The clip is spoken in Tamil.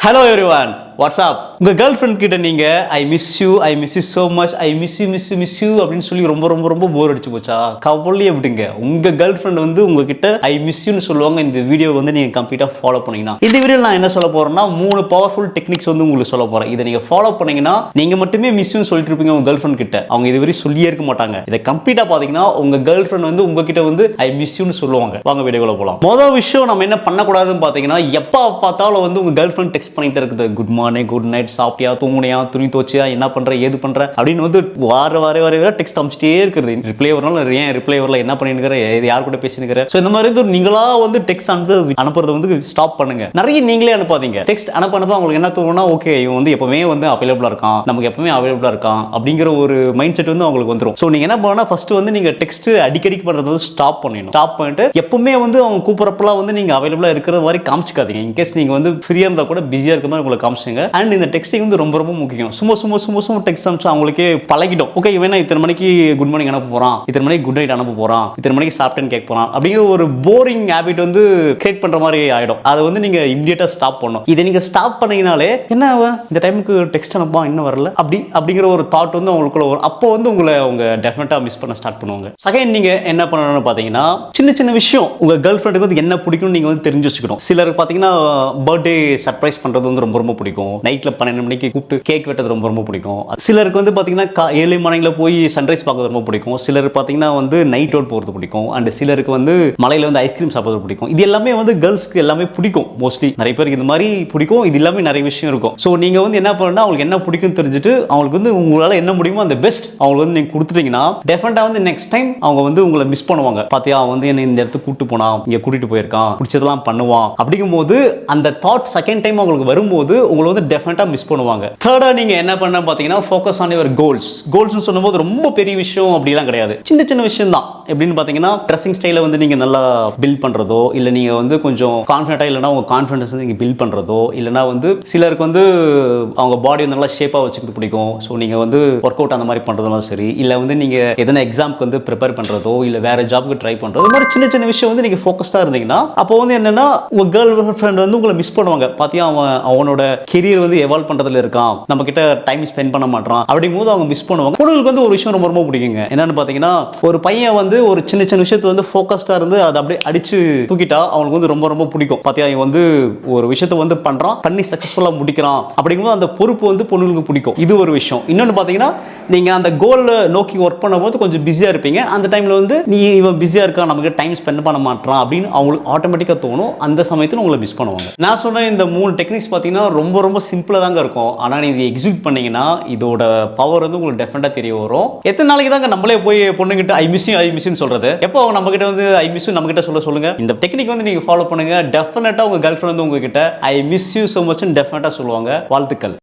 Hello everyone, what's up? உங்க கேர்ள் ஃப்ரெண்ட் கிட்ட நீங்க I miss you so much, I miss you அப்படின்னு சொல்லி ரொம்ப போர் அடிச்சு போச்சா? கவலையே விடுங்க. உங்க கேர்ள் ஃப்ரெண்ட் வந்து உங்ககிட்ட ஐ மிஸ் யூன்னு சொல்லுவாங்க. இந்த வீடியோ வந்து நீங்க கம்ப்ளீட்டா ஃபாலோ பண்ணீங்கன்னா, இந்த வீடியோல நான் என்ன சொல்ல போறேன்னா 3 பவர்ஃபுல் டெக்னிக்ஸ் வந்து உங்களுக்கு சொல்ல போறேன். இதை நீங்க ஃபாலோ பண்ணீங்கன்னா நீங்க மட்டுமே மிஸ் யூன்னு சொல்லிட்டு இருப்பீங்க உங்க கேர்ள் ஃப்ரெண்ட் கிட்ட. அவங்க இதுவரை சொல்லியே இருக்க மாட்டாங்க. இதை கம்ப்ளீட்டா பாத்தீங்கன்னா உங்க கேர்ள் ஃப்ரெண்ட் வந்து உங்ககிட்ட வந்து ஐ மிஸ் யூன்னு சொல்லுவாங்க. வாங்க வீடியோக்குள்ள போலாம். முதல் விஷயம் நம்ம என்ன பண்ணக்கூடாதுன்னு பாத்தீங்கன்னா, எப்ப பார்த்தாலும் வந்து உங்க கேர்ள் ஃப்ரெண்ட் டெக்ஸ்ட் பண்ணிட்டு இருக்குது. குட் மார்னிங், குட் நைட், சாப்பிட்டியா, தூங்குனியா, துணி துவச்சியா, என்ன பண்ற, ஏது பண்ற அப்படின்னு வந்து வார டெக்ஸ்ட் அனுப்பிச்சிட்டே இருக்குது. ரிப்ளை வரனால ஏன் ரிப்ளை வரல, என்ன பண்ணிட்டு இது யார் கூட பேசினுக்கிற. ஸோ இந்த மாதிரி நீங்களா வந்து டெக்ஸ்ட் அனுப்புறது வந்து ஸ்டாப் பண்ணுங்க. நிறைய நீங்களே அனுப்பாதீங்க. டெக்ஸ்ட் அனுப்ப அவங்களுக்கு என்ன தோணும்னா, ஓகே இவன் வந்து எப்பவுமே வந்து அவைலபிளா இருக்கான், நமக்கு எப்பவுமே அவைலபிளா இருக்கான் அப்படிங்கிற ஒரு மைண்ட் செட் வந்து அவங்களுக்கு வந்துடும். ஸோ நீங்க என்ன பண்ணா, ஃபர்ஸ்ட் வந்து நீங்க டெக்ஸ்ட் அடிக்கடி பண்றது வந்து ஸ்டாப் பண்ணிடணும். ஸ்டாப் பண்ணிட்டு எப்பவுமே வந்து அவங்க கூப்பிடறப்பெல்லாம் வந்து நீங்க அவைலபிளா இருக்கிற மாதிரி காமிச்சிக்காதீங்க. இன்கேஸ் நீங்க வந்து ஃப்ரீயா இருந்தா கூட பிஸியா இருக்க மாதிரி உங்களை காமிச்சுங்க. அண்ட் இந்த டெக்ஸ்டிங் வந்து ரொம்ப முக்கியம். சும்மா டெக்ஸ்ட் அனுப்பிச்சா அவங்களுக்கே பழகிடும். ஓகே இவன் இத்தனை மணிக்கு குட் மார்னிங் அனுப்ப போறான், இத்தனை மணிக்கு குட் நைட் அனுப்ப போறான், இத்தனை மணிக்கு சாப்பிட்டேன்னு கேட்க போறான் அப்படிங்கிற ஒரு போரிங் ஹேபிட் வந்து கிரியேட் பண்ற மாதிரி ஆயிடும். அதை வந்து நீங்க இமிடியேட்டா ஸ்டாப் பண்ணணும். இதை நீங்க ஸ்டாப் பண்ணீங்கனாலே என்ன இந்த டைமுக்கு டெக்ஸ்ட் அனுப்பா இன்னும் வரல அப்படிங்கிற ஒரு தாட் வந்து அவங்களுக்குள்ள வரும். அப்போ வந்து உங்களை அவங்க டெஃபினட்டா மிஸ் பண்ண ஸ்டார்ட் பண்ணுவாங்க. செகண்ட் நீங்க என்ன பண்ணணும்னு பாத்தீங்கன்னா, சின்ன விஷயம் உங்க கேர்ள் ஃப்ரெண்டுக்கு வந்து என்ன பிடிக்கும் நீங்க வந்து தெரிஞ்சு வச்சுக்கணும். சிலருக்கு பாத்தீங்கன்னா பர்த்டே சர்ப்ரைஸ் பண்றது வந்து ரொம்ப பிடிக்கும். நைட்ல 12 மணிக்கு கூப்பிட்டு கேக் வெட்டது ரொம்ப பிடிக்கும். சிலருக்கு வந்து பாத்தீங்கன்னா ஏர்லி மார்னிங்ல போய் சன்ரைஸ் பார்க்கறது ரொம்ப பிடிக்கும். சிலருக்கு பாத்தீங்கன்னா வந்து நைட் அவுட் போறது பிடிக்கும். அண்ட் சிலருக்கு வந்து மலையில வந்து ஐஸ்கிரீம் சாப்பிடுறது பிடிக்கும். இது எல்லாமே வந்து கேர்ள்ஸ்க்கு எல்லாமே பிடிக்கும். மோஸ்ட்லி நிறைய பேருக்கு இந்த மாதிரி பிடிக்கும். இது எல்லாமே நிறைய விஷயம் இருக்கும். ஸோ நீங்க வந்து என்ன பண்ணா, அவங்களுக்கு என்ன பிடிக்கும் தெரிஞ்சுட்டு அவங்களுக்கு வந்து உங்களால என்ன முடியுமோ அந்த பெஸ்ட் அவங்களுக்கு வந்து நீங்க கொடுத்துட்டீங்கன்னா டெஃபினட்டா வந்து நெக்ஸ்ட் டைம் அவங்க வந்து உங்களை மிஸ் பண்ணுவாங்க. பாத்தியா அவன் வந்து என்ன இந்த இடத்துக்கு கூட்டு போனா, இங்க கூட்டிட்டு போயிருக்கான், பிடிச்சதெல்லாம் பண்ணுவான் அப்படிங்கும் போது அந்த தாட் செகண்ட் டைம் அவங்களுக்கு வரும்போது உங்களை வந்து டெஃபினட்டா மிஸ் பண்ணுவாங்க. தேர்டா நீங்க என்ன பண்ண பாத்தீங்கன்னா, ஃபோக்கஸ் ஆன் யுவர் கோல்ஸ். கோல்ஸ்னு சொல்லும்போது ரொம்ப பெரிய விஷயம் அப்படிலாம் கிடையாது. சின்ன விஷயம் தான். எப்படின்னு பாத்தீங்கன்னா, ட்ரெஸ்ஸிங் ஸ்டைலை வந்து நீங்க நல்லா பில்ட் பண்றதோ, இல்ல நீங்க வந்து கொஞ்சம் கான்ஃபிடென்ட்டா இல்லனா உங்க கான்ஃபிடன்ஸ் நீங்க பில்ட் பண்றதோ, இல்லனா வந்து சிலருக்கு வந்து அவங்க பாடி நல்லா ஷேப்பா வச்சுக்கிறது பிடிக்கும். ஸோ நீங்க வந்து ஒர்க் அவுட் அந்த மாதிரி பண்றதுனாலும் சரி, இல்ல வந்து நீங்க எதனா எக்ஸாம்க்கு வந்து ப்ரிப்பேர் பண்றதோ, இல்ல வேற ஜாப்க்கு ட்ரை பண்றதோ, இந்த மாதிரி சின்ன விஷயம் வந்து நீங்க ஃபோக்கஸ்டா இருந்தீங்கன்னா, அப்போ வந்து என்னன்னா உங்க கேர்ள் ஃப்ரெண்ட் வந்து உங்களை மிஸ் பண்ணுவாங்க. பாத்தியா அவனோட கெரியர் வந்து எவால்வ் பண்றதுல இருக்கான், நம்ம கிட்ட டைம் ஸ்பெண்ட் பண்ண மாட்டான் அப்படிங்கும்போது அவங்க மிஸ் பண்ணுவாங்க. பொண்ணுங்களுக்கு வந்து ஒரு விஷயம் ரொம்ப பிடிக்குங்க. என்னன்னு பாத்தீங்கன்னா, ஒரு பையன் வந்து ஒரு சின்ன விஷயத்துல வந்து ஃபோக்கஸ்டா இருந்து அதை அப்படியே அடிச்சு தூக்கிட்டா அவங்களுக்கு வந்து ரொம்ப பிடிக்கும். பாத்தியா இவன் வந்து ஒரு விஷயத்தை வந்து பண்றான், பண்ணி சக்சஸ்ஃபுல்லா முடிக்கிறான் அப்படிங்கும்போது அந்த பொறுப்பு வந்து பொண்ணுங்களுக்கு பிடிக்கும். இது ஒரு விஷயம். இன்னொன்னு பாத்தீங்கன்னா, நீங்க அந்த கோல்ல நோக்கி ஒர்க் பண்ணும்போது கொஞ்சம் பிஸியா இருப்பீங்க. அந்த டைம்ல வந்து நீ இவன் பிஸியா இருக்கான், நமக்கு டைம் ஸ்பெண்ட் பண்ண மாட்டான் அப்படின்னு அவங்களுக்கு ஆட்டோமேட்டிக்கா தோணும். அந்த சமயத்துல உங்களை மிஸ் பண்ணுவாங்க. நான் சொன்ன இந்த 3 டெக்னிக்ஸ் பாத்தீங்கன்னா ரொம்ப சிம்பிளா தாங்க இருக்கும். ஆனா நீங்க எக்ஸிக்யூட் பண்ணீங்கன்னா இதோட பவர் வந்து உங்களுக்கு டெஃபினட்டா தெரிய வரும். எத்தனை நாளைக்கு தாங்க நம்மளே போய் பொண்ணுகிட்ட ஐ மிஸ் யூ சொல்றது? எப்போ அவங்க நம்ம கிட்ட வந்து ஐ மிஸ் யூ நம்ம கிட்ட சொல்லுங்க. இந்த டெக்னிக் வந்து நீங்க ஃபாலோ பண்ணுங்க. டெஃபினட்டா உங்க கேர்ள் ஃப்ரெண்ட் வந்து உங்ககிட்ட I miss you so much டெஃபினட்டா சொல்லுவாங்க. வாழ்த்துக்கள்.